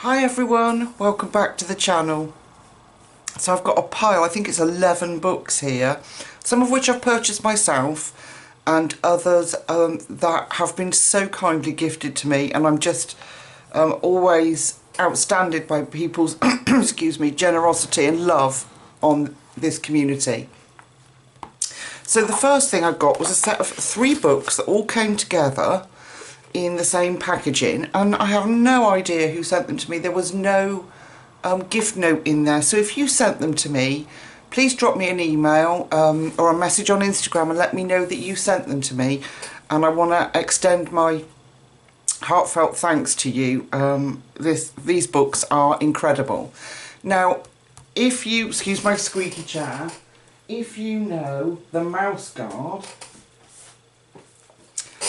Hi everyone, welcome back to the channel. So I've got a pile, I think it's 11 books here, some of which I've purchased myself and others that have been so kindly gifted to me, and I'm just always outstanded by people's excuse me, generosity and love on this community. So the first thing I got was a set of 3 books that all came together in the same packaging, and I have no idea who sent them to me. There was no gift note in there, so if you sent them to me, please drop me an email or a message on Instagram and let me know that you sent them to me, and I want to extend my heartfelt thanks to you. These books are incredible. Now, if you, excuse my squeaky chair, if you know the Mouse Guard,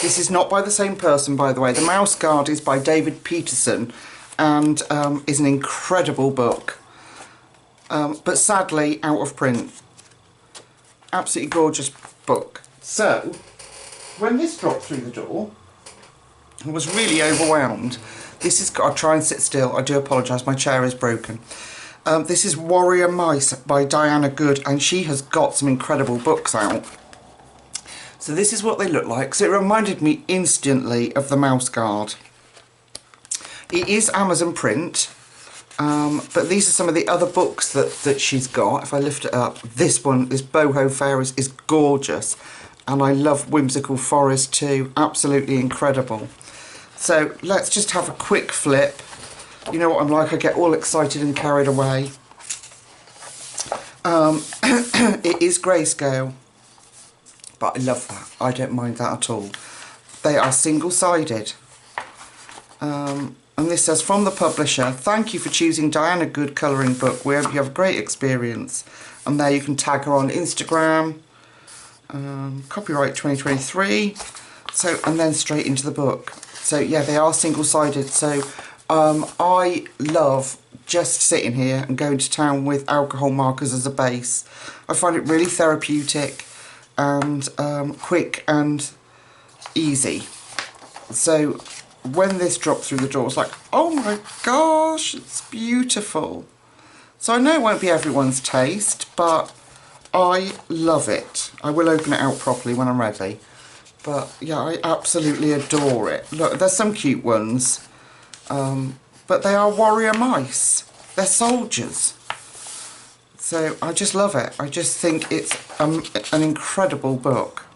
this is not by the same person, by the way. The Mouse Guard is by David Peterson and is an incredible book, but sadly out of print. Absolutely gorgeous book. So when this dropped through the door, I was really overwhelmed. This is, I'll try and sit still, I do apologise, my chair is broken. This is Warrior Mice by Diana Good, and she has got some incredible books out. So this is what they look like. So it reminded me instantly of the Mouse Guard. It is Amazon print, but these are some of the other books that she's got. If I lift it up, this one, this Boho Fairies, is gorgeous. And I love Whimsical Forest too, absolutely incredible. So let's just have a quick flip. You know what I'm like, I get all excited and carried away. It is grayscale. But I love that. I don't mind that at all. They are single-sided. And this says, from the publisher, thank you for choosing Diana Good colouring book. We hope you have a great experience. And there you can tag her on Instagram. Copyright 2023. So, and then straight into the book. So yeah, they are single-sided. So I love just sitting here and going to town with alcohol markers as a base. I find it really therapeutic and quick and easy. So when this dropped through the door, I was like, oh my gosh, it's beautiful. So I know it won't be everyone's taste, but I love it. I will open it out properly when I'm ready. But yeah, I absolutely adore it. Look, there's some cute ones, but they are warrior mice. They're soldiers. So I just love it. I just think it's an incredible book.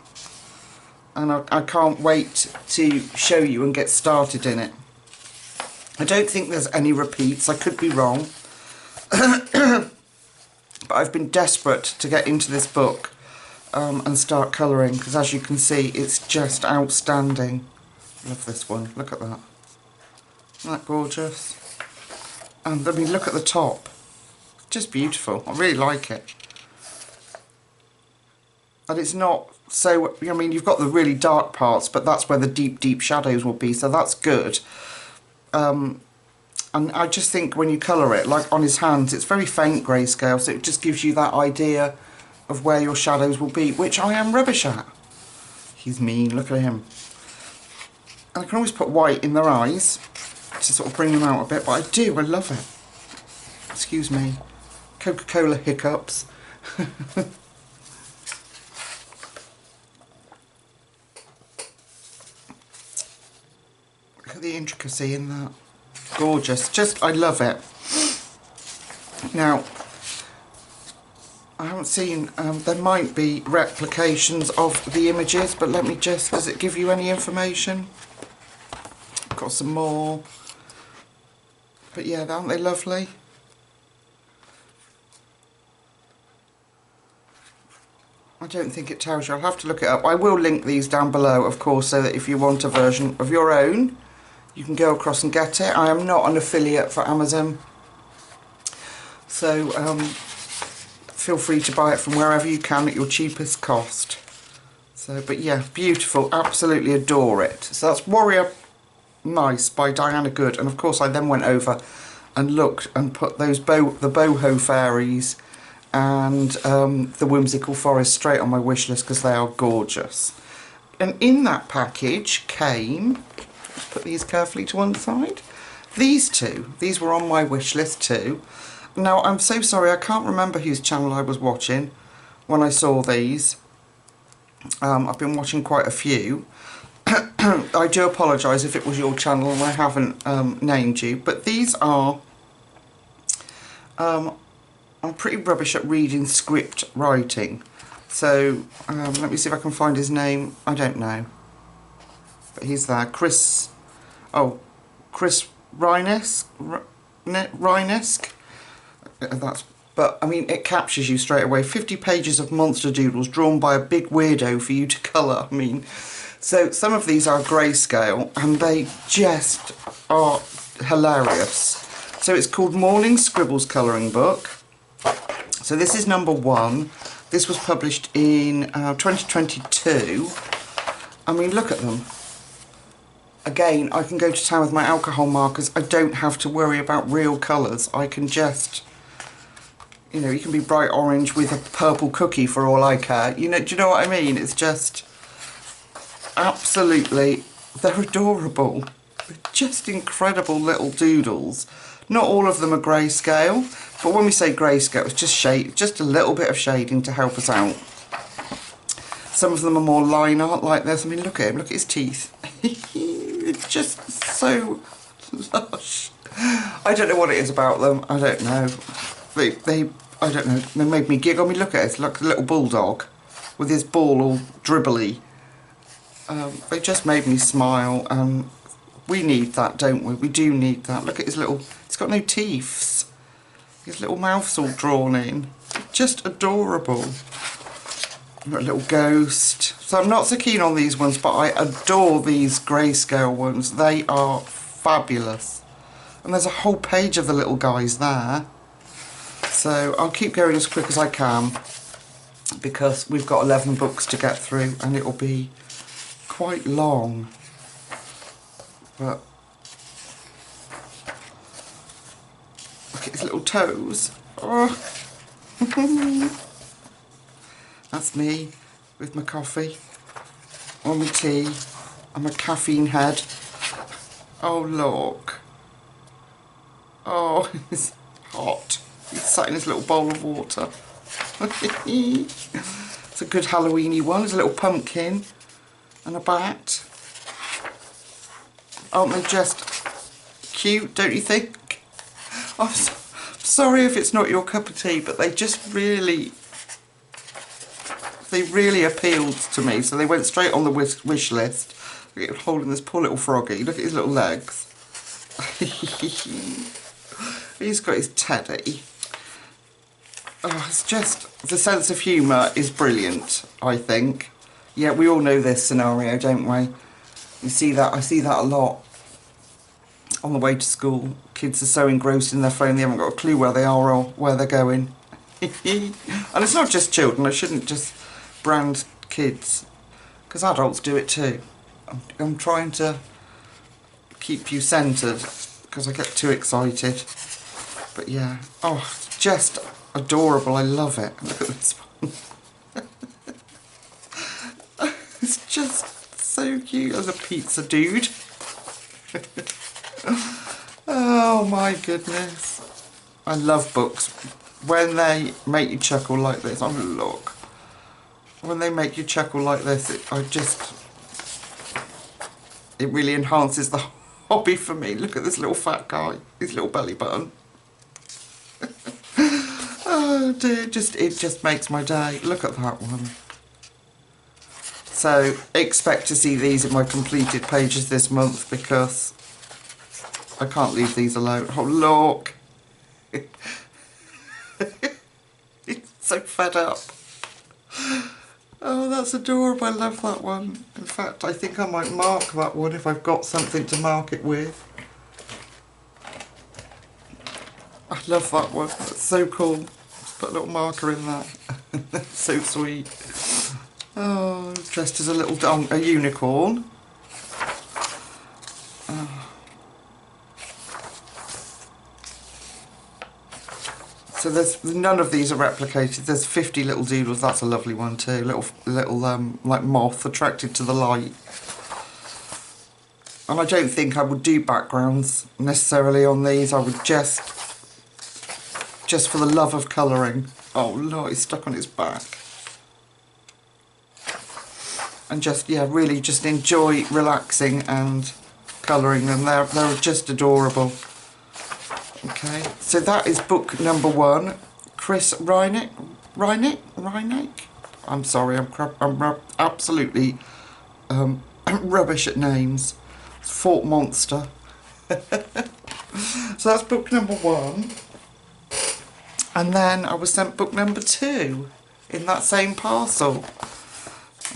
And I can't wait to show you and get started in it. I don't think there's any repeats. I could be wrong. But I've been desperate to get into this book and start colouring, because as you can see, it's just outstanding. Love this one. Look at that. Isn't that gorgeous? And I mean, look at the top. Just beautiful. I really like it. And it's not so, I mean, you've got the really dark parts, but that's where the deep shadows will be, so that's good. And I just think when you colour it, like on his hands, it's very faint grayscale, so it just gives you that idea of where your shadows will be, which I am rubbish at. He's mean, look at him. And I can always put white in their eyes to sort of bring them out a bit, but I do, I love it. Excuse me. Coca-Cola hiccups. Look at the intricacy in that. Gorgeous. Just, I love it. Now, I haven't seen, there might be replications of the images, but let me just, does it give you any information? Got some more. But yeah, aren't they lovely? I don't think it tells you. I'll have to look it up. I will link these down below, of course, so that if you want a version of your own, you can go across and get it. I am not an affiliate for Amazon, so feel free to buy it from wherever you can at your cheapest cost. So, but yeah, beautiful. Absolutely adore it. So that's Warrior Mice by Diana Good, and of course I then went over and looked and put those the Boho Fairies and the Whimsical Forest straight on my wish list, because they are gorgeous. And in that package came, let's put these carefully to one side, these two, these were on my wish list too. Now, I'm so sorry, I can't remember whose channel I was watching when I saw these. I've been watching quite a few. I do apologise if it was your channel and I haven't named you, but these are... I'm pretty rubbish at reading script writing, so let me see if I can find his name. I don't know, but he's there. Chris Rhinesk. But I mean, it captures you straight away. 50 pages of monster doodles drawn by a big weirdo for you to colour. I mean, so some of these are grayscale and they just are hilarious. So it's called Morning Scribbles Colouring Book. So this is number 1. This was published in 2022. I mean, look at them. Again, I can go to town with my alcohol markers. I don't have to worry about real colours. I can just... You know, you can be bright orange with a purple cookie for all I care. You know, do you know what I mean? It's just absolutely, they're adorable. They're just incredible little doodles. Not all of them are grayscale, but when we say grayscale, it's just shade, just a little bit of shading to help us out. Some of them are more line art like this. I mean, look at him, look at his teeth. It's just so lush. I don't know what it is about them. I don't know. I don't know, they made me giggle. I mean, look at it, it's like a little bulldog with his ball all dribbly. They just made me smile, and we need that, don't we? We do need that. Look at his little, he's got no teeth. His little mouth's all drawn in. Just adorable. Got a little ghost. So I'm not so keen on these ones, but I adore these grayscale ones. They are fabulous. And there's a whole page of the little guys there. So I'll keep going as quick as I can because we've got 11 books to get through and it'll be quite long. But look at his little toes. Oh. That's me with my coffee or my tea and my caffeine head. Oh look. Oh, it's hot. He's sat in his little bowl of water. It's a good Halloweeny one. There's a little pumpkin and a bat. Aren't they just cute, don't you think? I'm sorry if it's not your cup of tea, but they just really... They really appealed to me, so they went straight on the wish list. Look at him holding this poor little froggy. Look at his little legs. He's got his teddy. Oh, it's just, the sense of humour is brilliant, I think. Yeah, we all know this scenario, don't we? You see that, I see that a lot on the way to school. Kids are so engrossed in their phone they haven't got a clue where they are or where they're going. And it's not just children, I shouldn't just brand kids, because adults do it too. I'm trying to keep you centred, because I get too excited. But yeah, oh, just adorable, I love it. Look at this one. It's just so cute as a pizza dude. Oh my goodness. I love books when they make you chuckle like this. Oh look. When they make you chuckle like this, it really enhances the hobby for me. Look at this little fat guy, his little belly button. Oh dear, it just makes my day. Look at that one. So expect to see these in my completed pages this month because I can't leave these alone. Oh look. It's so fed up. Oh, that's adorable. I love that one. In fact, I think I might mark that one if I've got something to mark it with. I love that one. That's so cool. Just put a little marker in that. That's so sweet. Oh, dressed as a little a unicorn. Oh. So there's none of these are replicated. There's 50 little doodles. That's a lovely one too. Little like moth attracted to the light. And I don't think I would do backgrounds necessarily on these. I would just for the love of colouring. Oh look, it's stuck on its back. And just, yeah, really just enjoy relaxing and colouring them. They're just adorable. Okay, so that is book number 1. Chris Reinick? I'm sorry, I'm absolutely rubbish at names. Fort Monster. So that's book number 1. And then I was sent book number 2 in that same parcel.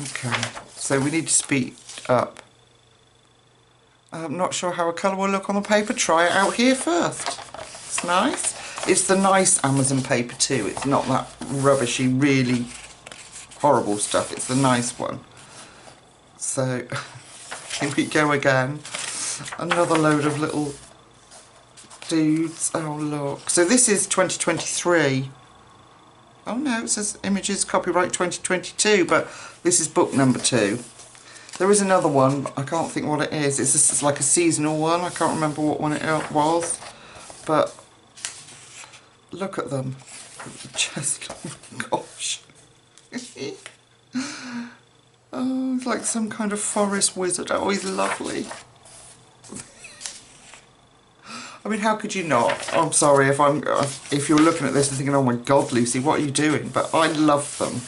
Okay, so we need to speed up. I'm not sure how a colour will look on the paper. Try it out here first. It's nice. It's the nice Amazon paper too. It's not that rubbishy, really horrible stuff. It's the nice one. So, here we go again. Another load of little dudes. Oh look. So this is 2023. Oh no, it says images copyright 2022, but this is book number 2. There is another one, I can't think what it is. It's like a seasonal one. I can't remember what one it was, but look at them. Just, oh gosh. Oh, it's like some kind of forest wizard. Oh, he's lovely. I mean, how could you not? I'm sorry if you're looking at this and thinking, oh my God, Lucy, what are you doing? But I love them.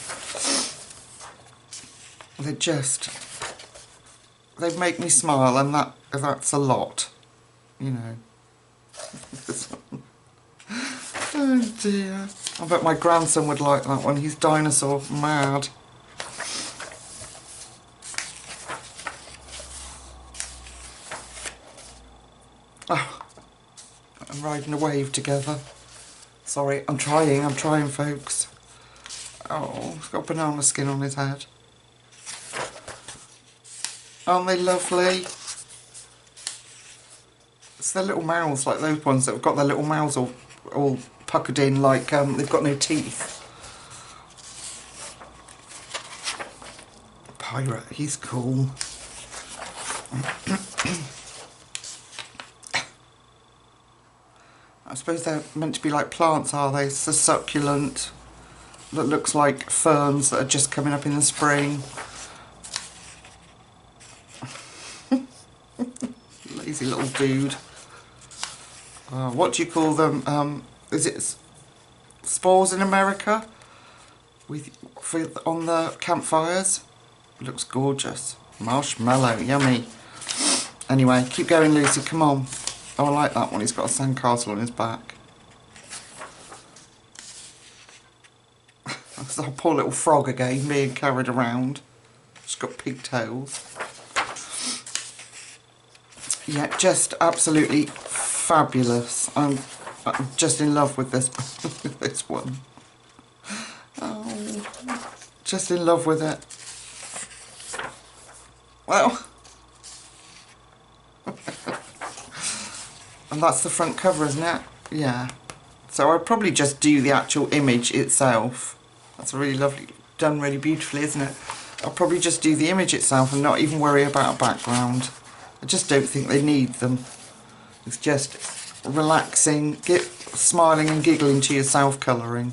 They make me smile, and that's a lot, you know. Oh dear. I bet my grandson would like that one. He's dinosaur mad. Oh, I'm riding a wave together. Sorry, I'm trying folks. Oh, he's got banana skin on his head. Aren't they lovely? It's their little mouths, like those ones that have got their little mouths all puckered in, like they've got no teeth. Pirate, he's cool. I suppose they're meant to be like plants, are they? It's a succulent that looks like ferns that are just coming up in the spring. Lazy little dude. What do you call them? Is it spores in America? On the campfires? Looks gorgeous. Marshmallow, yummy. Anyway, keep going, Lucy, come on. Oh, I like that one. He's got a sandcastle on his back. That's our poor little frog again, being carried around. She's got pigtails. Yeah, just absolutely fabulous. I'm just in love with this this one. Oh, just in love with it. Well, and that's the front cover, isn't it? Yeah. So I'd probably just do the actual image itself. That's really lovely, done really beautifully, isn't it? I'll probably just do the image itself and not even worry about a background. I just don't think they need them. It's just relaxing, smiling and giggling to yourself colouring.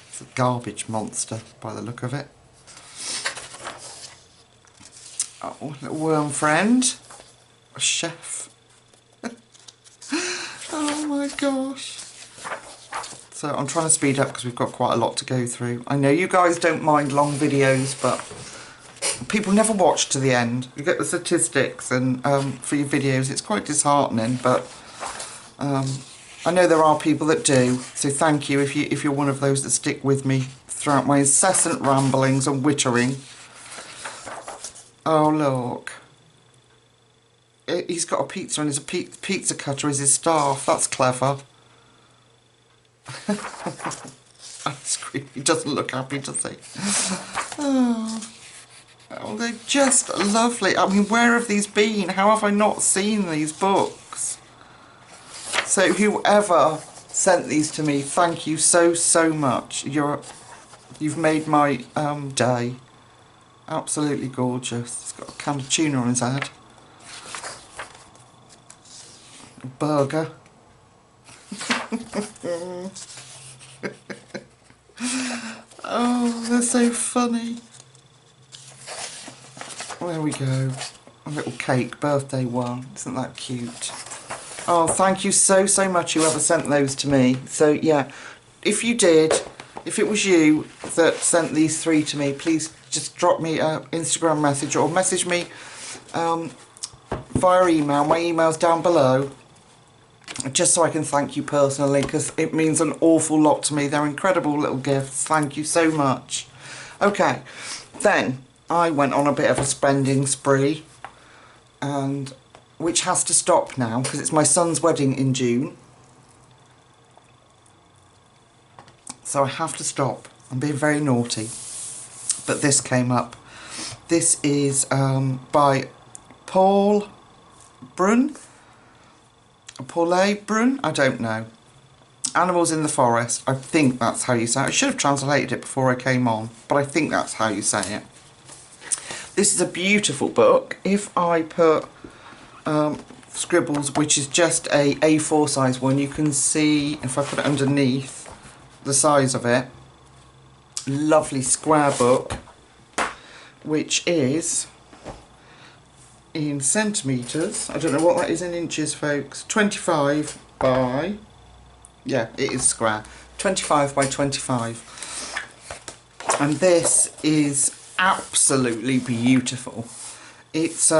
It's a garbage monster by the look of it. Oh, little worm friend. A chef. Oh my gosh. So I'm trying to speed up because we've got quite a lot to go through. I know you guys don't mind long videos, but people never watch to the end. You get the statistics and for your videos. It's quite disheartening, but I know there are people that do. So thank you if you're one of those that stick with me throughout my incessant ramblings and wittering. Oh look, he's got a pizza and his pizza cutter is his staff. That's clever. He doesn't look happy, does he? Oh, they're just lovely. I mean, where have these been? How have I not seen these books? So whoever sent these to me, thank you so much. You've made my day. Absolutely gorgeous. He's got a can of tuna on his head. burger. Oh, they're so funny. There we go. A little cake, birthday one. Isn't that cute? Oh, thank you so much whoever sent those to me. So yeah, if you did, if it was you that sent these 3 to me, please just drop me an Instagram message or message me via email. My email's down below, just so I can thank you personally, because it means an awful lot to me. They're incredible little gifts. Thank you so much. Okay, then I went on a bit of a spending spree, and which has to stop now because it's my son's wedding in June. So I have to stop. I'm being very naughty. But this came up. This is by Brun? Brun? I don't know. Animals in the Forest. I think that's how you say it. I should have translated it before I came on, but I think that's how you say it. This is a beautiful book. If I put Scribbles, which is just a A4 size one, you can see, if I put it underneath, the size of it. Lovely square book, which is in centimetres. I don't know what that is in inches, folks. 25 by, yeah, it is square. 25 by 25. And this is absolutely beautiful. It's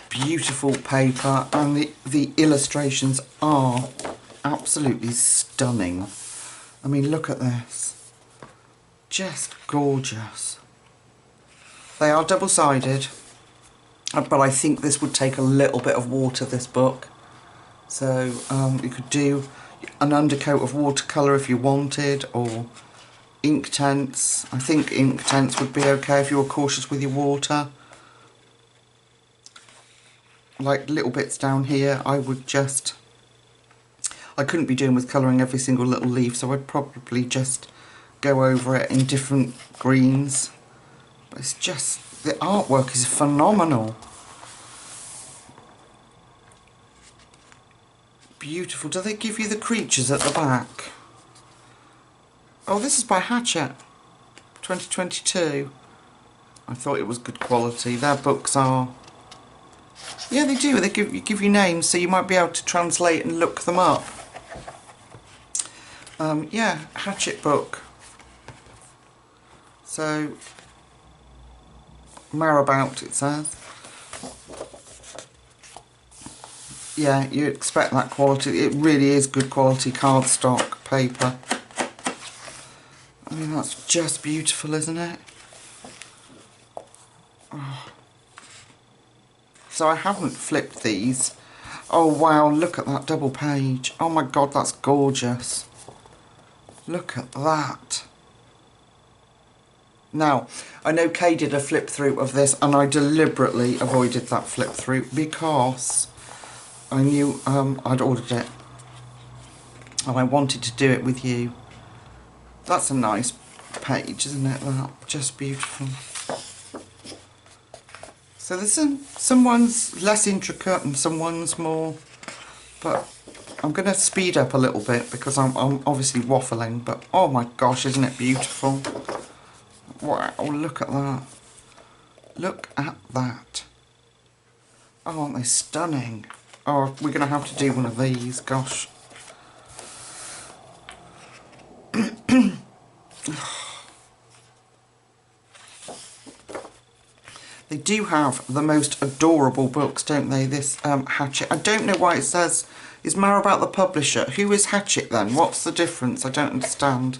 beautiful paper, and the illustrations are absolutely stunning. I mean, look at this. Just gorgeous. They are double-sided, but I think this would take a little bit of water, this book. So you could do an undercoat of watercolour if you wanted, or ink tents. I think ink tents would be okay if you were cautious with your water. Like little bits down here, I couldn't be doing with colouring every single little leaf, so I'd probably just go over it in different greens. But it's just, the artwork is phenomenal. Beautiful. Do they give you the creatures at the back? Oh, this is by Hachette, 2022. I thought it was good quality. Their books are... Yeah, they do. They give you names, so you might be able to translate and look them up. Yeah, Hachette book. So, Marabout, it says. Yeah, you expect that quality. It really is good quality cardstock paper. I mean, that's just beautiful, isn't it? Oh. So I haven't flipped these. Oh wow, look at that double page. Oh my god, that's gorgeous. Look at that. Now, I know Kay did a flip through of this, and I deliberately avoided that flip through because I knew I'd ordered it and I wanted to do it with you. That's a nice page, isn't it? That just beautiful. So there's some ones less intricate and some ones more, but I'm going to speed up a little bit because I'm obviously waffling, but oh my gosh, isn't it beautiful? Wow, look at that. Look at that. Oh, aren't they stunning? Oh, we're going to have to do one of these, gosh. They do have the most adorable books, don't they, this Hachette. I don't know why it says, is Marabout the publisher? Who is Hachette then? What's the difference? I don't understand.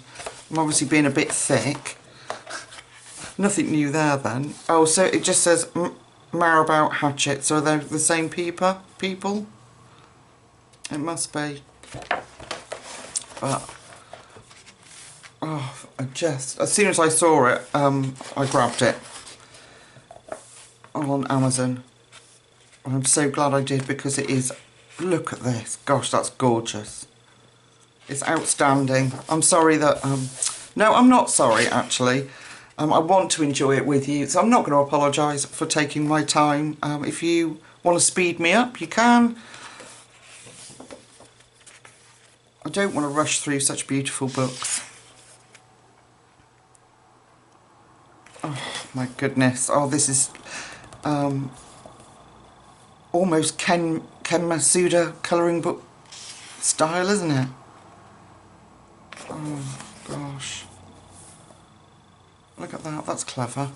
I'm obviously being a bit thick. Nothing new there then. Oh, so it just says Marabout Hachette, so are they the same people? It must be. But, oh, as soon as I saw it, I grabbed it on Amazon. I'm so glad I did, because it is, look at this, gosh, that's gorgeous. It's outstanding. I'm sorry that, no, I'm not sorry actually. I want to enjoy it with you, so I'm not going to apologise for taking my time. If you Want to speed me up? You can. I don't want to rush through such beautiful books. Oh my goodness. Oh, this is almost Ken Masuda colouring book style, isn't it? Oh gosh. Look at that, that's clever.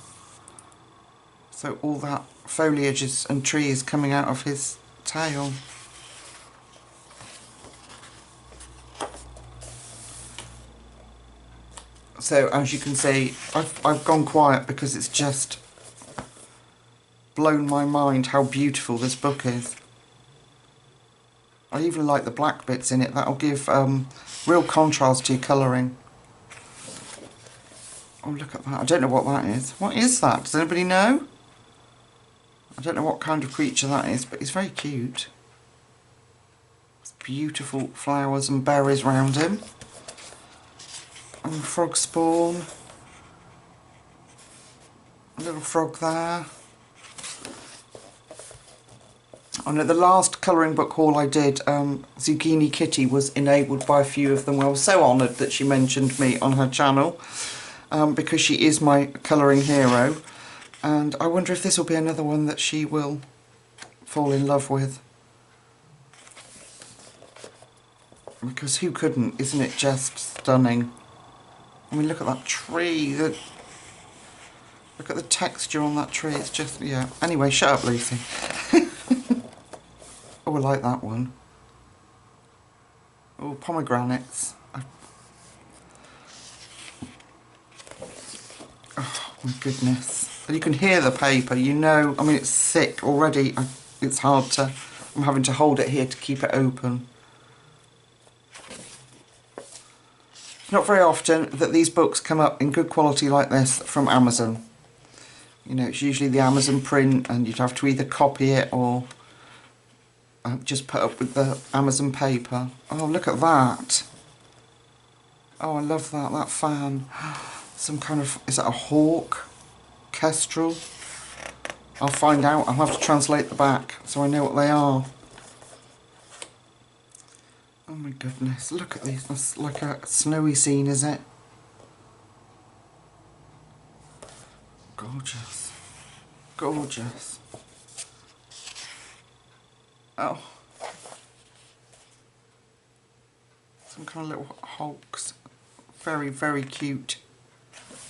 So all that foliage and trees coming out of his tail. So as you can see, I've gone quiet because it's just blown my mind how beautiful this book is. I even like the black bits in it. That'll give real contrast to your colouring. Oh, look at that. I don't know what that is. What is that? Does anybody know? I don't know what kind of creature that is, but it's very cute. It's beautiful flowers and berries around him. And frog spawn. A little frog there. I know the last colouring book haul I did, Zucchini Kitty was enabled by a few of them. I was so honoured that she mentioned me on her channel, because she is my colouring hero, and I wonder if this will be another one that she will fall in love with. Because who couldn't? Isn't it just stunning? I mean, look at that tree. Look at the texture on that tree. It's just, yeah. Anyway, shut up, Lucy. Oh, I like that one. Oh, pomegranates. Oh, my goodness. And you can hear the paper, you know. I mean, it's thick already. It's hard to... I'm having to hold it here to keep it open. It's not very often that these books come up in good quality like this from Amazon. You know, it's usually the Amazon print, and you'd have to either copy it or... just put up with the Amazon paper. Oh, look at that. Oh, I love that, that fan. Some kind of, is that a hawk? Kestrel? I'll find out. I'll have to translate the back so I know what they are. Oh my goodness, look at these. That's like a snowy scene, is it? Gorgeous. Gorgeous. Oh. Some kind of little hulks. Very, very cute.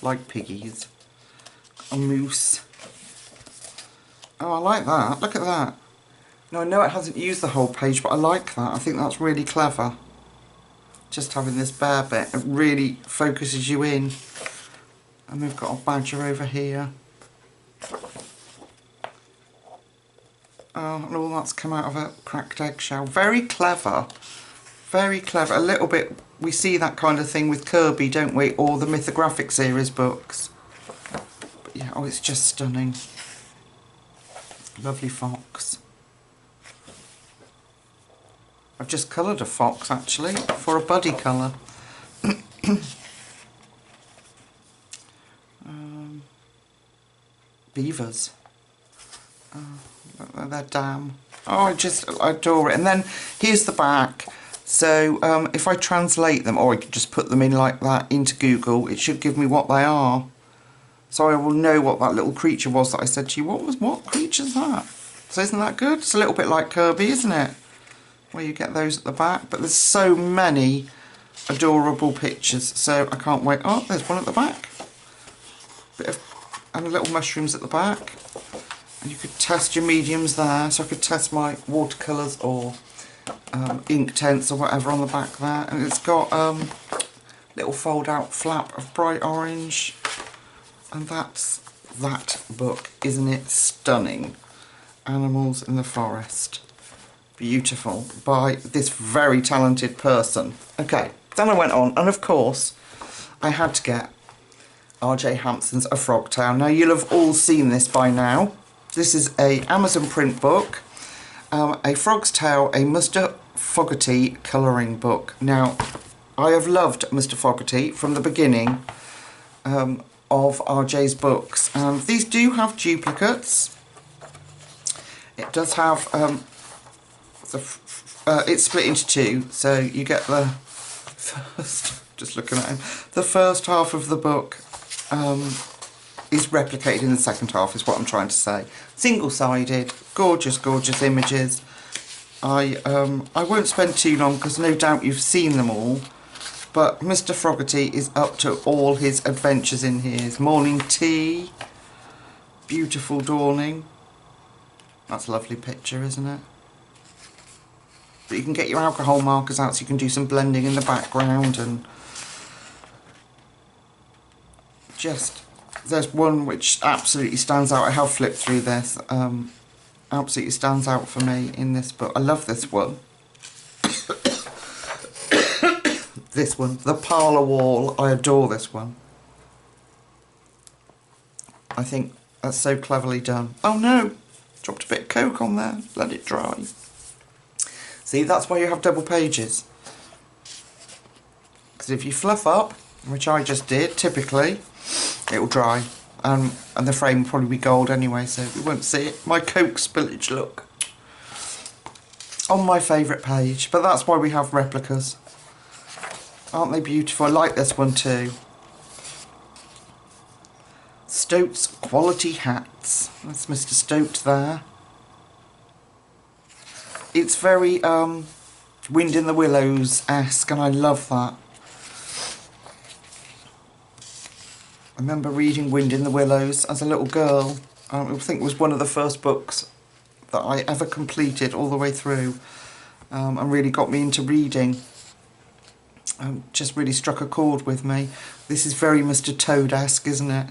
Like piggies. A moose. Oh, I like that. Look at that. Now, I know it hasn't used the whole page, but I like that. I think that's really clever. Just having this bare bit. It really focuses you in. And we've got a badger over here. Oh, and all that's come out of a cracked eggshell. Very clever. Very clever. A little bit, we see that kind of thing with Kirby, don't we? Or the Mythographic series books. But yeah, oh, it's just stunning. Lovely fox. I've just coloured a fox, actually, for a buddy colour. Beavers. They're damn. Oh, I adore it. And then here's the back. So if I translate them, or I could just put them in like that into Google, it should give me what they are. So I will know what that little creature was that I said to you. What creature's that? So isn't that good? It's a little bit like Kirby, isn't it? Where you get those at the back. But there's so many adorable pictures. So I can't wait. Oh, there's one at the back. And little mushrooms at the back. And you could test your mediums there. So I could test my watercolours or ink tints or whatever on the back there. And it's got little fold out flap of bright orange. And that's that book, isn't it stunning? Animals in the Forest. Beautiful. By this very talented person. Okay, then I went on, and of course I had to get R.J. Hampton's A Frog Tale. Now you'll have all seen this by now. This is a Amazon print book, A Frog's Tale, a Mr. Fogarty colouring book. Now I have loved Mr. Fogarty from the beginning of RJ's books. These do have duplicates. It does have, it's split into two, so you get the first, just looking at him, the first half of the book is replicated in the second half, is what I'm trying to say. Single-sided, gorgeous, gorgeous images. I won't spend too long because no doubt you've seen them all, but Mr. Froggerty is up to all his adventures in here. His morning tea, beautiful dawning. That's a lovely picture, isn't it? But you can get your alcohol markers out so you can do some blending in the background, and just, there's one which absolutely stands out. I have flipped through this. Absolutely stands out for me in this book. I love this one. This one, The Parlour Wall. I adore this one. I think that's so cleverly done. Oh no! Dropped a bit of Coke on there. Let it dry. See, that's why you have double pages. Because if you fluff up, which I just did, typically, it will dry. And the frame will probably be gold anyway, so we won't see it. My Coke spillage look. On my favourite page. But that's why we have replicas. Aren't they beautiful? I like this one too. Stoat's Quality Hats. That's Mr. Stoat there. It's very Wind in the Willows-esque, and I love that. I remember reading Wind in the Willows as a little girl. I think it was one of the first books that I ever completed all the way through, and really got me into reading. Just really struck a chord with me. This is very Mr. Toad-esque, isn't it?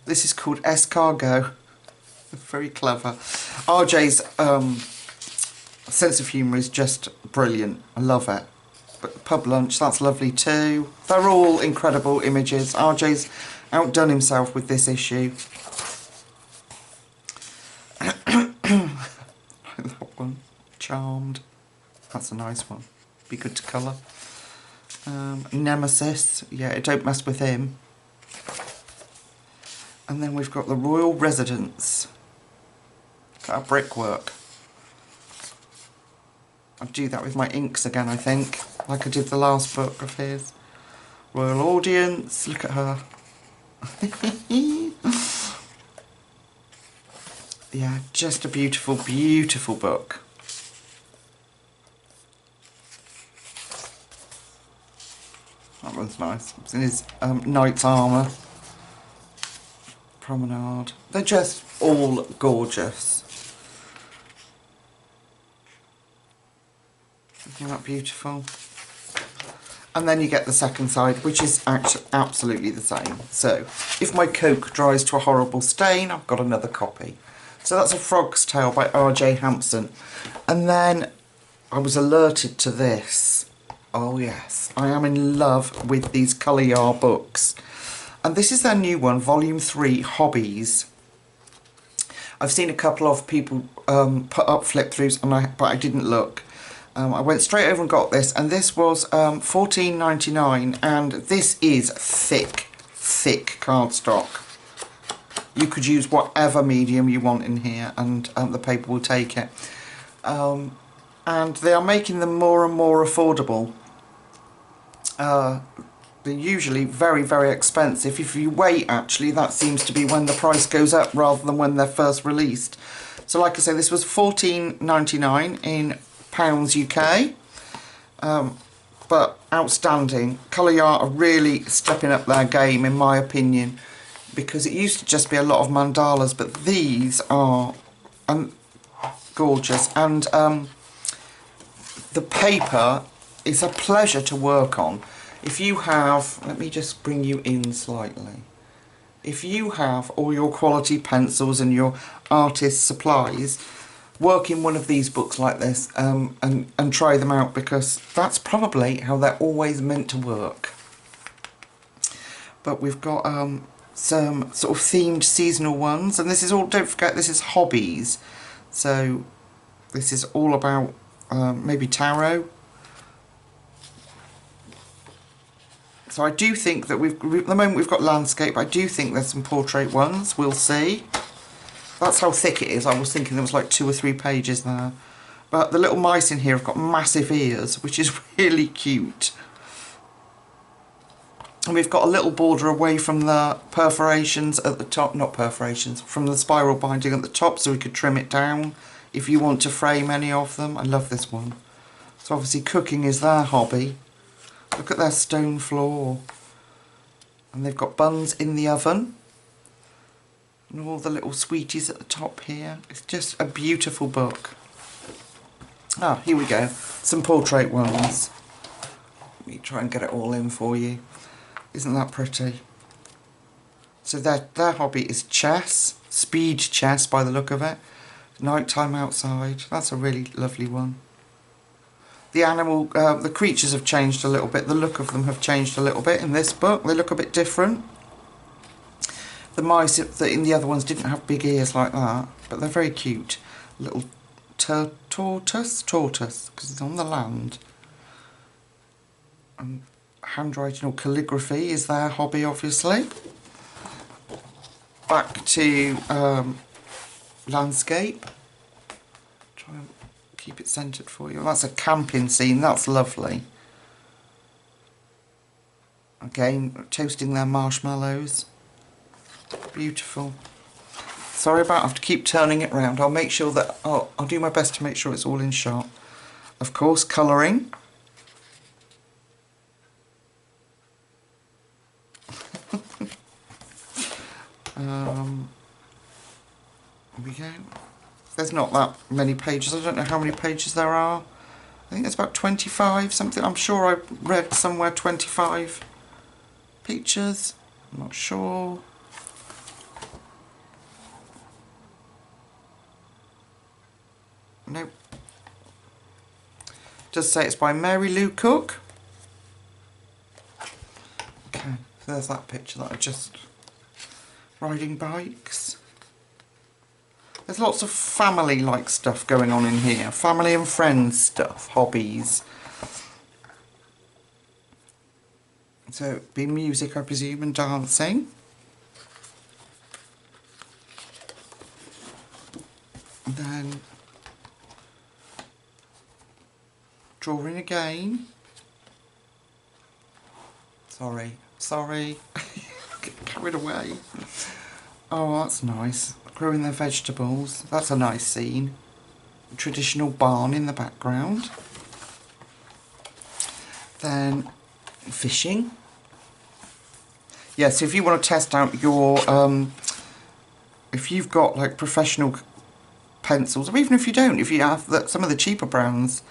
This is called Escargot. Very clever. RJ's sense of humour is just brilliant. I love it. But Pub Lunch, that's lovely too. They're all incredible images. RJ's outdone himself with this issue. That one. Charmed. That's a nice one. Be good to colour. Nemesis. Yeah, don't mess with him. And then we've got the Royal Residence. Look at our brickwork. I'll do that with my inks again, I think, like I did the last book of his. Royal Audience, look at her. Yeah, just a beautiful, beautiful book. That one's nice. It's in his knight's armour. Promenade. They're just all gorgeous. Isn't that beautiful? And then you get the second side, which is actually absolutely the same. So, if my Coke dries to a horrible stain, I've got another copy. So that's A Frog's Tale by R.J. Hampton. And then I was alerted to this. Oh yes, I am in love with these Colour Yard books. And this is their new one, Volume 3, Hobbies. I've seen a couple of people put up flip-throughs, but I didn't look. I went straight over and got this, and this was $14.99, and this is thick, thick cardstock. You could use whatever medium you want in here, and the paper will take it. And they are making them more and more affordable. They're usually very, very expensive. If you wait, actually, that seems to be when the price goes up rather than when they're first released. So like I say, this was $14.99 in pounds UK, but outstanding. Colour Yard are really stepping up their game, in my opinion, because it used to just be a lot of mandalas, but these are gorgeous, and the paper is a pleasure to work on. If you have, let me just bring you in slightly, if you have all your quality pencils and your artist supplies, work in one of these books like this and try them out, because that's probably how they're always meant to work. But we've got some sort of themed seasonal ones, and this is all, don't forget, this is Hobbies, so this is all about maybe tarot. So I do think that at the moment we've got landscape, I do think there's some portrait ones, we'll see. That's how thick it is. I was thinking there was like 2 or 3 pages there. But the little mice in here have got massive ears, which is really cute. And we've got a little border away from the perforations at the top, not perforations, from the spiral binding at the top, so we could trim it down if you want to frame any of them. I love this one. So obviously cooking is their hobby. Look at their stone floor. And they've got buns in the oven. And all the little sweeties at the top here. It's just a beautiful book. Ah, here we go. Some portrait ones. Let me try and get it all in for you. Isn't that pretty? So their hobby is chess. Speed chess by the look of it. Nighttime outside. That's a really lovely one. The animal, the creatures have changed a little bit. The look of them have changed a little bit in this book. They look a bit different. The mice in the other ones didn't have big ears like that, but they're very cute. Little tortoise, because it's on the land. And handwriting or calligraphy is their hobby, obviously. Back to landscape. Try and keep it centred for you. That's a camping scene, that's lovely. Again, toasting their marshmallows. Beautiful. Sorry about I have to keep turning it round. I'll make sure that I'll do my best to make sure it's all in shot. Of course, colouring. Here we go. There's not that many pages. I don't know how many pages there are. I think it's about 25 something. I'm sure I read somewhere 25 pictures. I'm not sure. Nope. It does say it's by Mary Lou Cook. Okay, so there's that picture that I just... riding bikes. There's lots of family-like stuff going on in here. Family and friends stuff, hobbies. So it'd be music, I presume, and dancing. And then drawing again. Sorry. Get carried away. Oh, that's nice. Growing their vegetables. That's a nice scene. A traditional barn in the background. Then fishing. Yeah, so if you want to test out your, if you've got like professional pencils, or even if you don't, if you have some of the cheaper brands,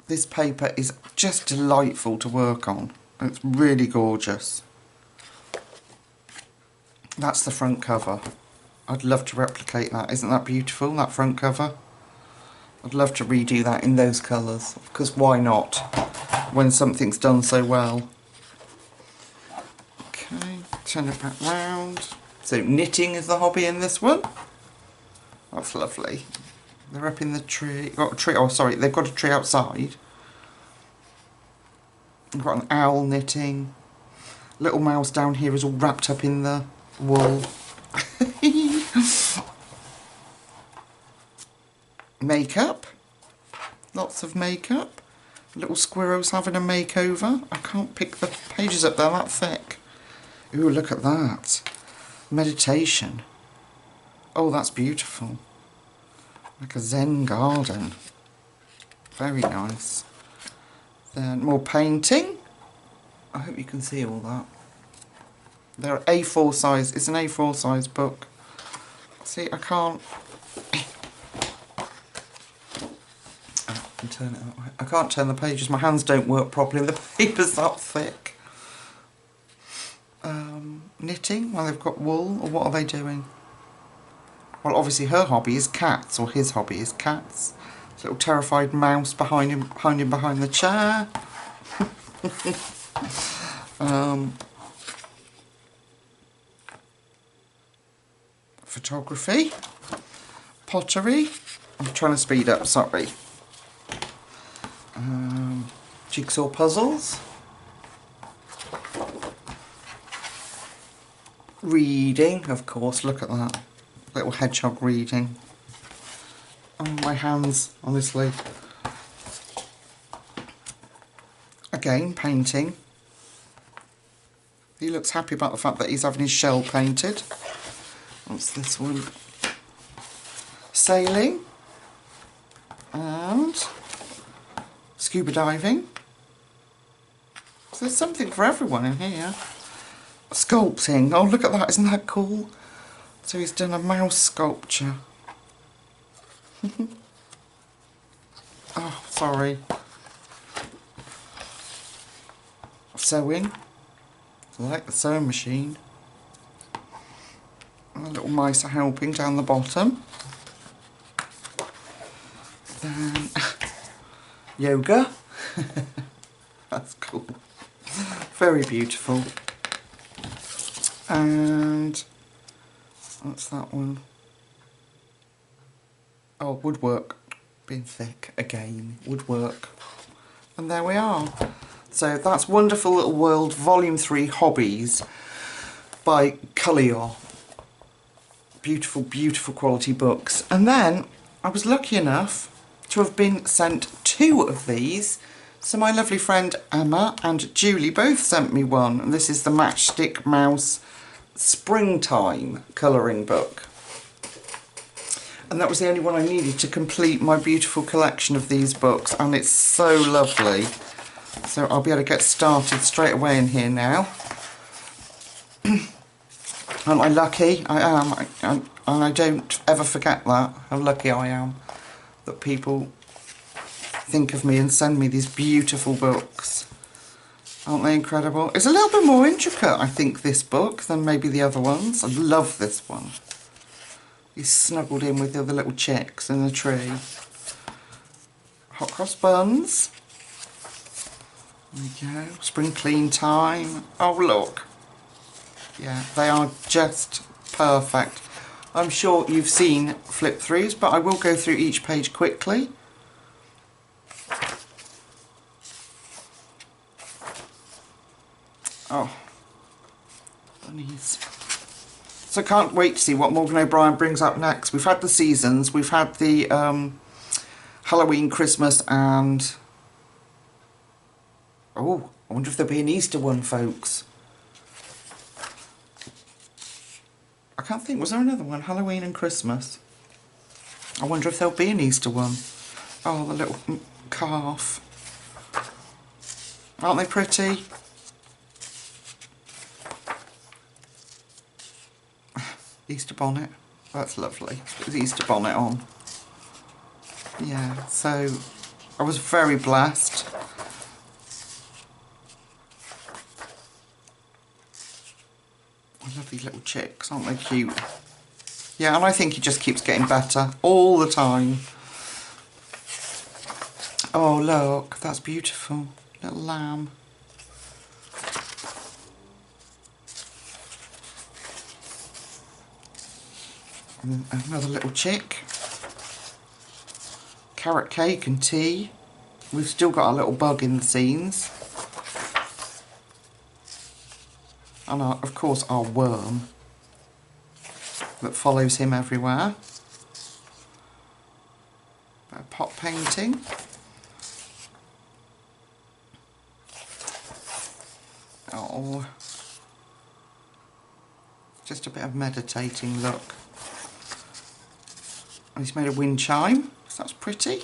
this paper is just delightful to work on. It's really gorgeous. That's the front cover. I'd love to replicate that. Isn't that beautiful, that front cover? I'd love to redo that in those colours, because why not, when something's done so well. Okay, turn it back round. So knitting is the hobby in this one. That's lovely. They're up in the tree. Got a tree. Oh, sorry, they've got a tree outside. They've got an owl knitting. Little mouse down here is all wrapped up in the wool. Makeup. Lots of makeup. Little squirrels having a makeover. I can't pick the pages up, they're that thick. Ooh, look at that. Meditation. Oh, that's beautiful. Like a Zen garden. Very nice. Then more painting. I hope you can see all that. They're A4 size. It's an A4 size book. See, I can't... I can turn it that way. I can't turn the pages. My hands don't work properly. The paper's that thick. Knitting. Well, they've got wool. Or what are they doing? Well, obviously her hobby is cats. Or his hobby is cats. This little terrified mouse behind him behind the chair. Photography, pottery, I'm trying to speed up, sorry. Jigsaw puzzles. Reading, of course, look at that. Little hedgehog reading. Oh, my hands, honestly. Again, painting. He looks happy about the fact that he's having his shell painted. What's this one? Sailing. And scuba diving. So there's something for everyone in here. Sculpting. Oh, look at that. Isn't that cool? So he's done a mouse sculpture. Oh, sorry. Sewing. I like the sewing machine. And the little mice are helping down the bottom. Then yoga. That's cool. Very beautiful. And what's that one? Oh, woodwork. Being thick again. Woodwork. And there we are. So that's Wonderful Little World Volume 3 Hobbies by Cullier. Beautiful, beautiful quality books. And then I was lucky enough to have been sent 2 of these. So my lovely friend Emma and Julie both sent me one. And this is the Matchstick Mouse Springtime colouring book. And that was the only one I needed to complete my beautiful collection of these books. And it's so lovely. So I'll be able to get started straight away in here now. Aren't I lucky? I am. And I don't ever forget that, how lucky I am that people think of me and send me these beautiful books. Aren't they incredible? It's a little bit more intricate, I think, this book than maybe the other ones. I love this one. He's snuggled in with the other little chicks in the tree. Hot cross buns. There we go. Spring clean time. Oh, look. Yeah, they are just perfect. I'm sure you've seen flip throughs, but I will go through each page quickly. Oh, bunnies. So I can't wait to see what Morgan O'Brien brings up next. We've had the seasons, we've had the Halloween, Christmas and... Oh, I wonder if there'll be an Easter one, folks. I can't think, was there another one? Halloween and Christmas. I wonder if there'll be an Easter one. Oh, the little calf. Aren't they pretty? Easter bonnet. That's lovely. Put the Easter bonnet on. Yeah, so I was very blessed. I love these little chicks, aren't they cute? Yeah, and I think he just keeps getting better all the time. Oh, look, that's beautiful. Little lamb. And another little chick. Carrot cake and tea. We've still got our little bug in the scenes. And of course our worm that follows him everywhere. A pot painting. Oh, just a bit of meditating look. And he's made a wind chime, so that's pretty.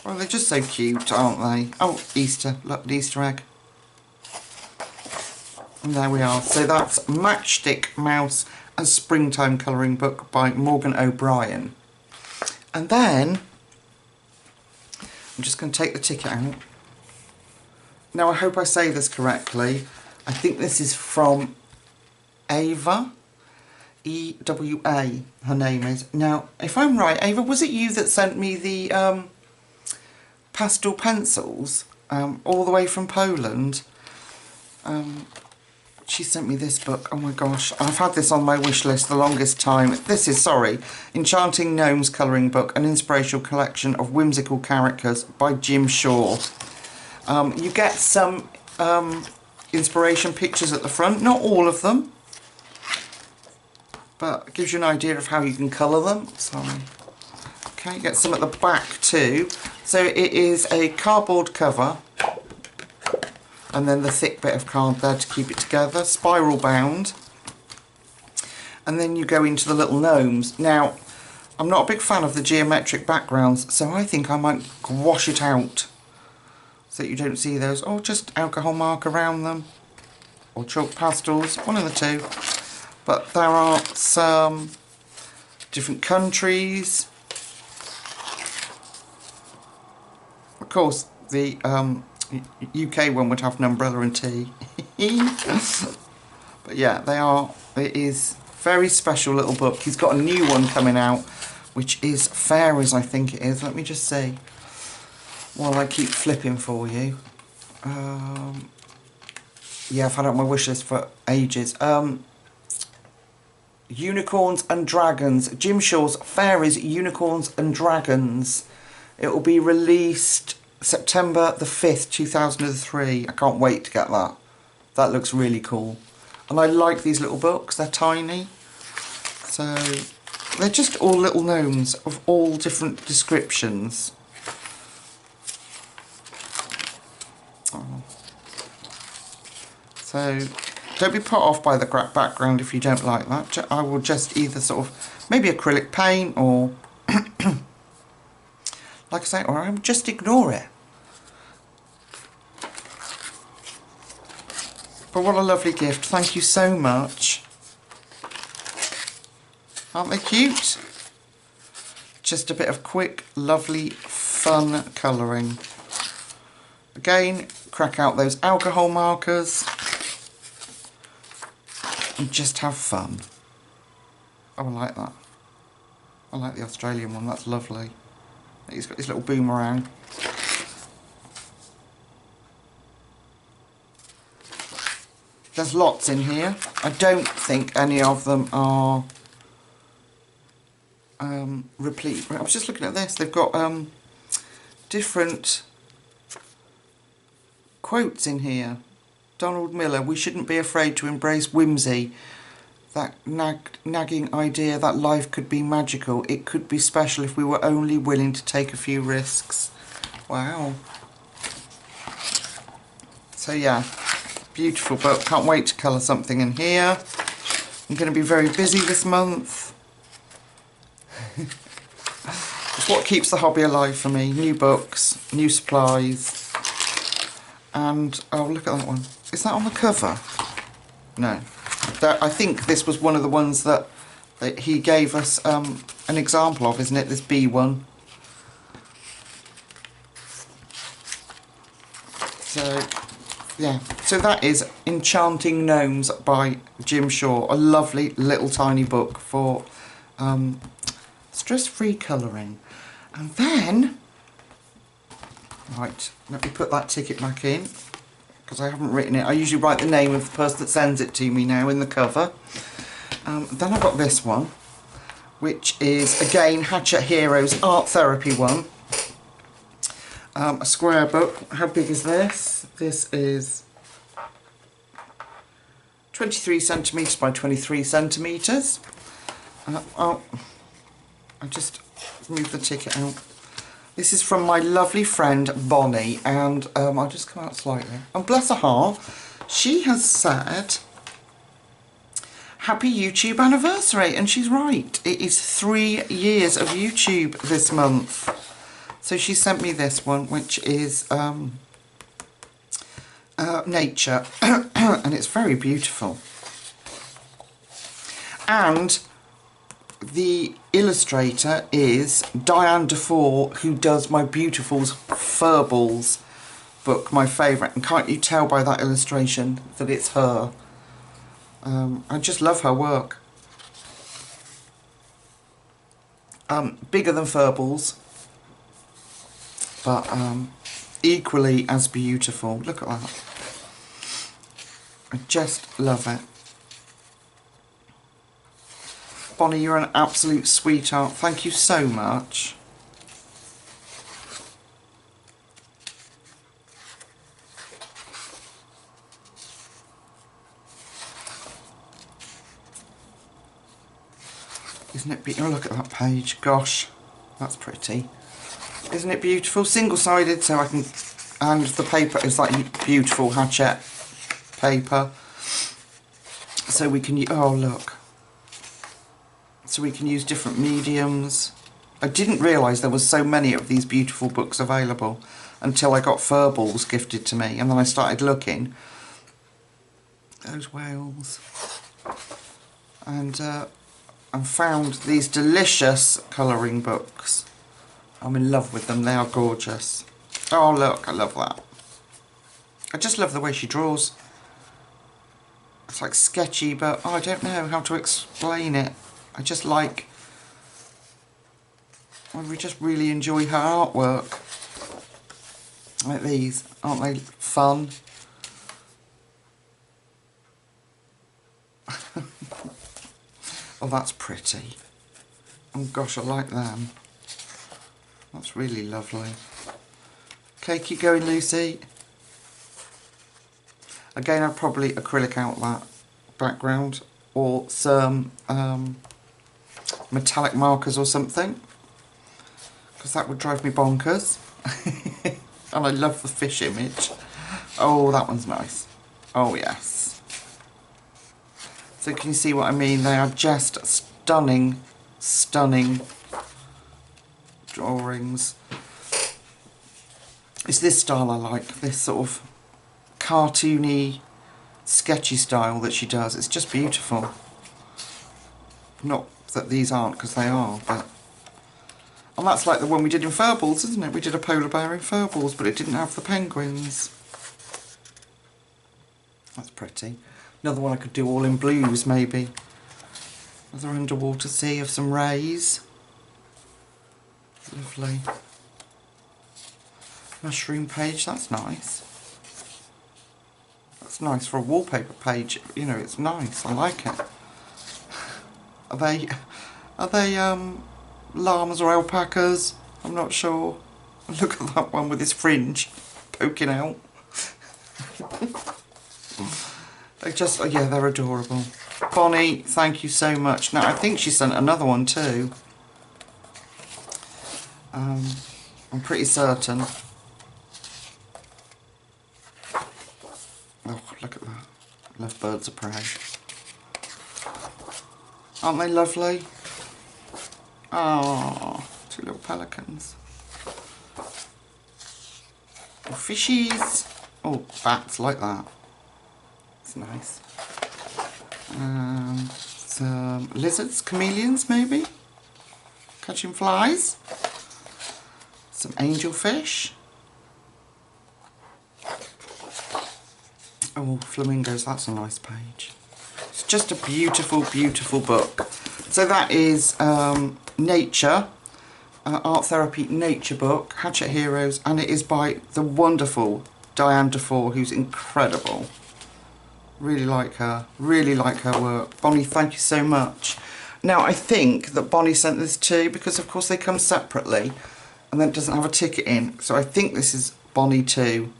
Well, they're just so cute, aren't they? Oh, Easter. Look, the Easter egg. And there we are. So that's Matchstick Mouse, a Springtime colouring book by Morgan O'Brien. And then, I'm just going to take the ticket out. Now, I hope I say this correctly. I think this is from Ava. E-W-A, her name is. Now, if I'm right, Ava, was it you that sent me the pastel pencils all the way from Poland? She sent me this book. Oh my gosh, I've had this on my wish list the longest time. This is, Enchanting Gnomes colouring book, an inspirational collection of whimsical characters by Jim Shaw. You get some inspiration pictures at the front. Not all of them, but it gives you an idea of how you can colour them. Sorry. Okay, get some at the back too. So it is a cardboard cover, and then the thick bit of card there to keep it together, spiral bound. And then you go into the little gnomes. Now, I'm not a big fan of the geometric backgrounds, so I think I might wash it out so that you don't see those, or just alcohol mark around them, or chalk pastels, one of the two. But there are some different countries. Of course, the UK one would have an umbrella and tea. But yeah, it is very special little book. He's got a new one coming out, which is Fairies, I think it is. Let me just see while I keep flipping for you. Yeah, I've had it on my wish list for ages. Unicorns and Dragons. Jim Shaw's Fairies, Unicorns and Dragons. It will be released September the 5th, 2003. I can't wait to get that. That looks really cool. And I like these little books. They're tiny. So they're just all little gnomes of all different descriptions. Oh. So don't be put off by the background if you don't like that. I will just either sort of maybe acrylic paint, or like I say, or I will just ignore it. But what a lovely gift. Thank you so much. Aren't they cute? Just a bit of quick, lovely, fun colouring. Again, crack out those alcohol markers and just have fun. Oh, I like that. I like the Australian one. That's lovely. He's got his little boomerang. There's lots in here. I don't think any of them are replete. I was just looking at this. They've got different quotes in here. Donald Miller, we shouldn't be afraid to embrace whimsy. That nagging idea that life could be magical. It could be special if we were only willing to take a few risks. Wow. So yeah, beautiful book. Can't wait to colour something in here. I'm going to be very busy this month. It's what keeps the hobby alive for me. New books, new supplies. And, oh, look at that one. Is that on the cover? No. I think this was one of the ones that he gave us an example of, isn't it? This B one. So, yeah. So that is Enchanting Gnomes by Jim Shaw. A lovely little tiny book for stress-free colouring. And then, right, let me put that ticket back in, because I haven't written it. I usually write the name of the person that sends it to me now in the cover. Then I've got this one, which is, again, Hatchet Heroes Art Therapy one. A square book. How big is this? This is 23 centimetres by 23 centimetres. Oh, I just moved the ticket out. This is from my lovely friend Bonnie, and I'll just come out slightly. And bless her heart, she has said, happy YouTube anniversary, and she's right. It is 3 years of YouTube this month. So she sent me this one, which is nature, and it's very beautiful. And the illustrator is Diane Defoe, who does my Beautifuls Furballs book, my favourite. And can't you tell by that illustration that it's her? I just love her work. Bigger than Furballs, but equally as beautiful. Look at that. I just love it. Bonnie, you're an absolute sweetheart. Thank you so much. Isn't it beautiful? Oh, look at that page. Gosh, that's pretty. Isn't it beautiful? Single-sided, so I can... And the paper is like beautiful Hachette paper. So we can... Oh, look. So we can use different mediums. I didn't realise there was so many of these beautiful books available until I got Furballs gifted to me, and then I started looking. Those whales. And found these delicious colouring books. I'm in love with them, they are gorgeous. Oh look, I love that. I just love the way she draws. It's like sketchy, but I don't know how to explain it. I just like... we just really enjoy her artwork. Like these, aren't they fun? Oh, that's pretty. Oh gosh, I like them. That's really lovely. Okay, keep going, Lucy. Again, I'd probably acrylic out that background, or some metallic markers or something, because that would drive me bonkers. And I love the fish image. Oh, that one's nice. Oh yes. So can you see what I mean? They are just stunning, stunning drawings. It's this style I like, this sort of cartoony, sketchy style that she does. It's just beautiful. Not that these aren't, because they are, but... And that's like the one we did in Furballs, isn't it? We did a polar bear in Furballs, but it didn't have the penguins. That's pretty. Another one I could do all in blues, maybe. Another underwater sea of some rays. Lovely. Mushroom page, that's nice. That's nice for a wallpaper page. You know, it's nice. I like it. Are they llamas or alpacas? I'm not sure. Look at that one with his fringe poking out. They just, oh yeah, they're adorable. Bonnie, thank you so much. Now, I think she sent another one too. I'm pretty certain. Oh, look at that. I love birds of prey. Aren't they lovely? Oh, two little pelicans. Oh, fishies. Oh, bats like that. It's nice. Some lizards, chameleons maybe? Catching flies. Some angelfish. Oh, flamingos, that's a nice page. It's just a beautiful, beautiful book. So that is Nature, Art Therapy Nature book, Hachette Heroes, and it is by the wonderful Diane Dufour, who's incredible. Really like her work. Bonnie, thank you so much. Now, I think that Bonnie sent this too, because of course they come separately, and then it doesn't have a ticket in. So I think this is Bonnie too.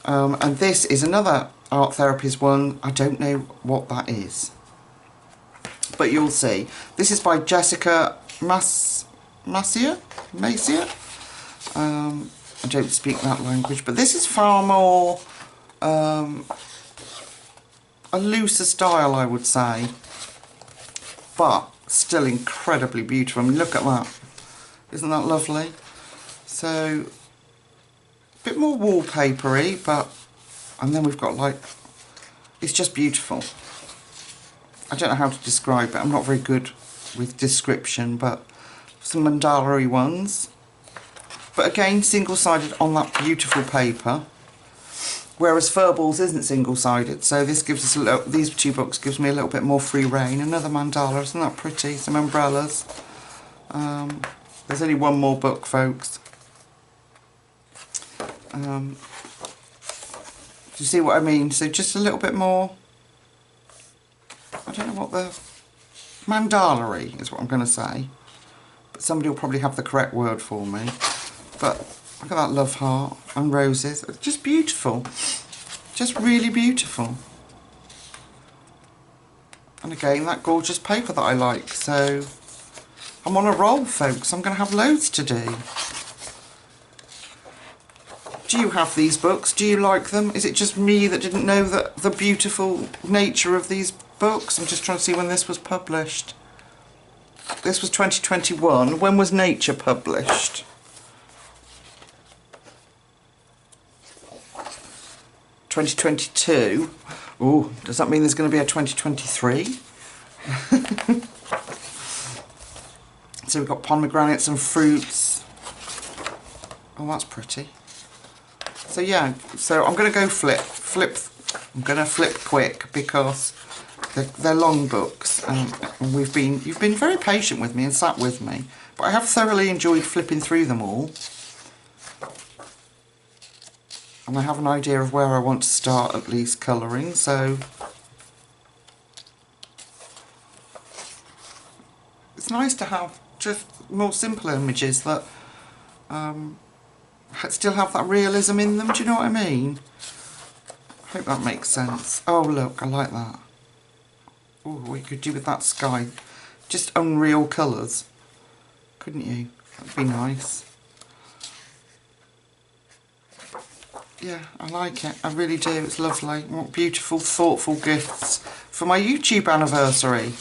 And this is another Art Therapies one. I don't know what that is, but you'll see. This is by Jessica Macia. I don't speak that language, but this is far more a looser style, I would say, but still incredibly beautiful. I mean, look at that. Isn't that lovely? So, a bit more wallpapery, but, and then we've got like, it's just beautiful. I don't know how to describe it. I'm not very good with description, but some mandala-y ones. But again, single-sided on that beautiful paper. Whereas Furballs isn't single-sided, so this gives us a little, these two books gives me a little bit more free reign. Another mandala, isn't that pretty? Some umbrellas. There's only one more book, folks. Do you see what I mean? So just a little bit more, I don't know what the, mandala-y is what I'm going to say. But somebody will probably have the correct word for me. But look at that love heart and roses. It's just beautiful. Just really beautiful. And again, that gorgeous paper that I like. So I'm on a roll, folks. I'm going to have loads to do. Do you have these books? Do you like them? Is it just me that didn't know the beautiful nature of these books? I'm just trying to see when this was published. This was 2021. When was Nature published? (2022). Ooh, does that mean there's going to be a 2023? So we've got pomegranates and fruits. Oh, that's pretty. So yeah, so I'm going to go flip. I'm going to flip quick because they're long books, and you've been very patient with me and sat with me. But I have thoroughly enjoyed flipping through them all. And I have an idea of where I want to start, at least colouring, so it's nice to have just more simple images that still have that realism in them, do you know what I mean? I hope that makes sense. Oh look, I like that. Oh, what you could do with that sky. Just unreal colours, couldn't you? That'd be nice. Yeah, I like it. I really do. It's lovely. What beautiful, thoughtful gifts for my YouTube anniversary.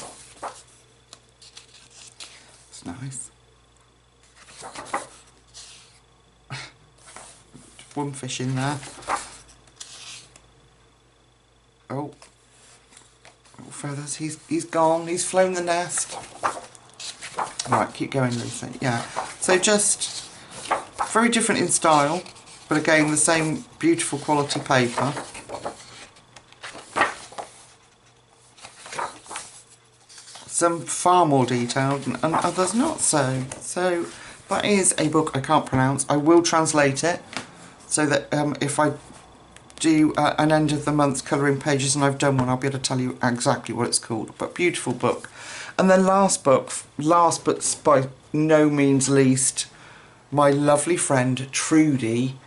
It's nice. One fish in there. Oh. Little feathers. He's gone. He's flown the nest. Right, keep going, Lucy. Yeah. So just very different in style. But again, the same beautiful quality paper. Some far more detailed and others not so. So that is a book I can't pronounce. I will translate it so that if I do an end of the month colouring pages and I've done one, I'll be able to tell you exactly what it's called. But beautiful book. And then last but by no means least, my lovely friend Trudy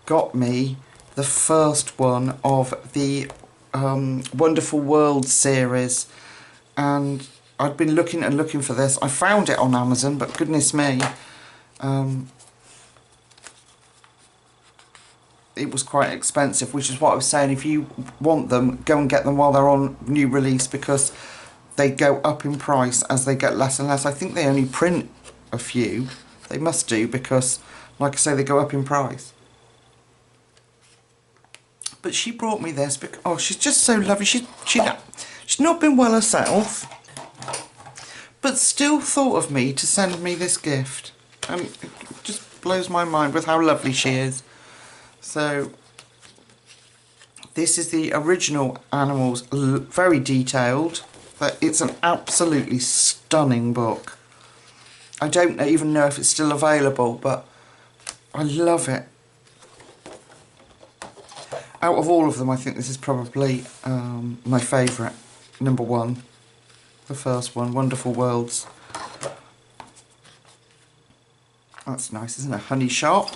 got me the first one of the Wonderful World series, and I'd been looking and looking for this. I found it on Amazon, but goodness me, it was quite expensive, which is what I was saying. If you want them, go and get them while they're on new release, because they go up in price as they get less and less. I think they only print a few. They must do, because like I say, they go up in price. But she brought me this because, oh, she's just so lovely. She's not been well herself, but still thought of me to send me this gift. And it just blows my mind with how lovely she is. So this is the original animals, very detailed, but it's an absolutely stunning book. I don't even know if it's still available, but I love it. Out of all of them, I think this is probably my favourite, number one. The first one, Wonderful Worlds. That's nice, isn't it? Honey shop.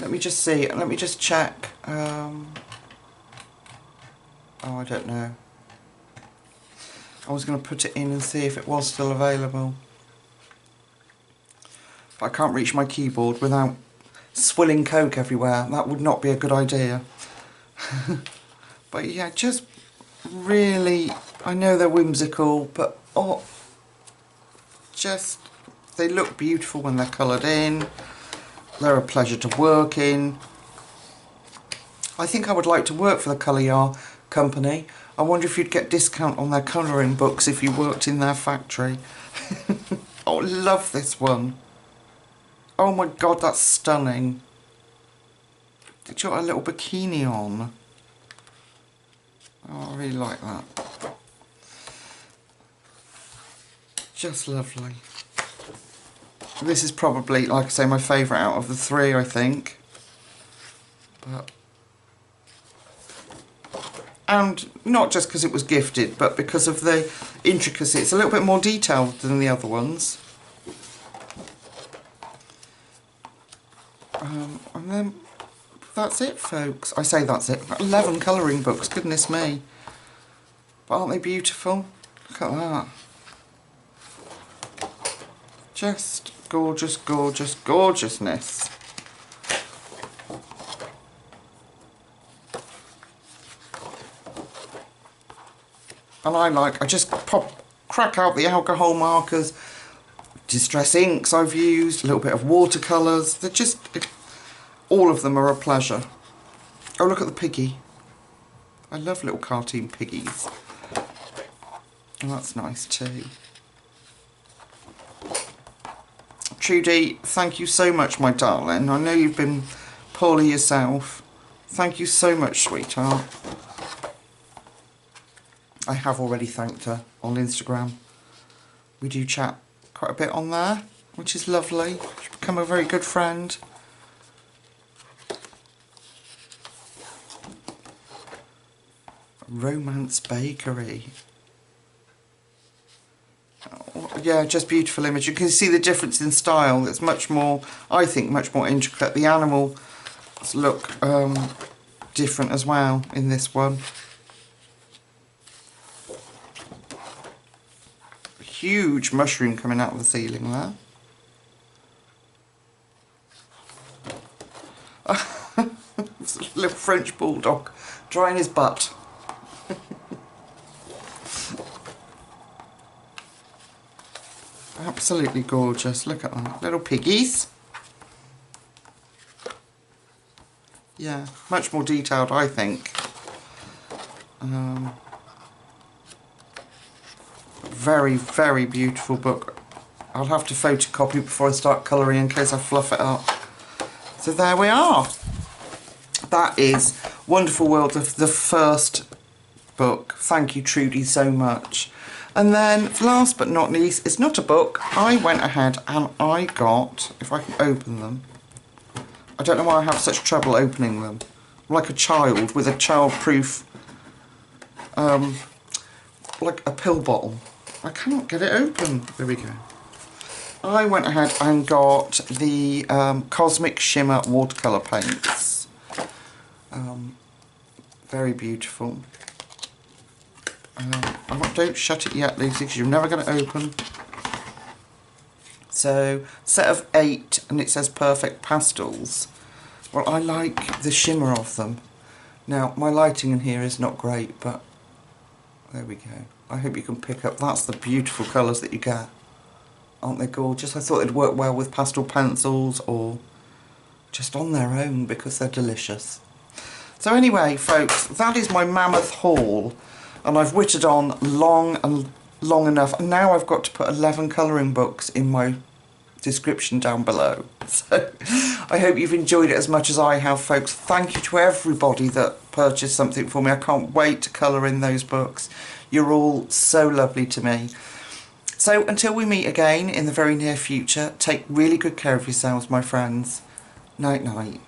Let me just see, let me just check. Oh, I don't know. I was going to put it in and see if it was still available. But I can't reach my keyboard without swilling Coke everywhere. That would not be a good idea. But yeah, just really, I know they're whimsical, but oh, just, they look beautiful when they're coloured in. They're a pleasure to work in. I think I would like to work for the Colour Yard company. I wonder if you'd get discount on their colouring books if you worked in their factory. Oh, I love this one. Oh my god, that's stunning. Did you got a little bikini on? Oh, I really like that. Just lovely. This is probably, like I say, my favourite out of the three, I think. But, and not just because it was gifted, but because of the intricacy. It's a little bit more detailed than the other ones. And then that's it, folks. I say that's it. 11 colouring books, goodness me. But aren't they beautiful? Look at that. Just gorgeous, gorgeous, gorgeousness. And I just crack out the alcohol markers, distress inks I've used, a little bit of watercolours. They're just, all of them are a pleasure. Oh, look at the piggy. I love little cartoon piggies. Oh, that's nice too. Trudy, thank you so much, my darling. I know you've been poorly yourself. Thank you so much, sweetheart. I have already thanked her on Instagram. We do chat quite a bit on there, which is lovely. She's become a very good friend. Romance Bakery. Oh, yeah, just beautiful image. You can see the difference in style. It's much more, I think, much more intricate. The animals look different as well in this one. Huge mushroom coming out of the ceiling there. It's a little French bulldog drying his butt. Absolutely gorgeous. Look at that. Little piggies. Yeah, much more detailed, I think. Very, very beautiful book. I'll have to photocopy before I start colouring in case I fluff it up. So there we are. That is Wonderful World of the first book. Thank you, Trudy, so much. And then, last but not least, it's not a book. I went ahead and I got, if I can open them, I don't know why I have such trouble opening them. I'm like a child with a child-proof, like a pill bottle. I cannot get it open. There we go. I went ahead and got the Cosmic Shimmer watercolour paints. Very beautiful. Don't shut it yet, Lucy, because you're never going to open. So, set of 8, and it says Perfect Pastels. Well, I like the shimmer of them. Now, my lighting in here is not great, but there we go. I hope you can pick up. That's the beautiful colours that you get. Aren't they gorgeous? I thought they'd work well with pastel pencils or just on their own because they're delicious. So anyway, folks, that is my mammoth haul. And I've whittled on long enough. And now I've got to put 11 colouring books in my description down below. So I hope you've enjoyed it as much as I have, folks. Thank you to everybody that purchased something for me. I can't wait to colour in those books. You're all so lovely to me. So until we meet again in the very near future, take really good care of yourselves, my friends. Night night.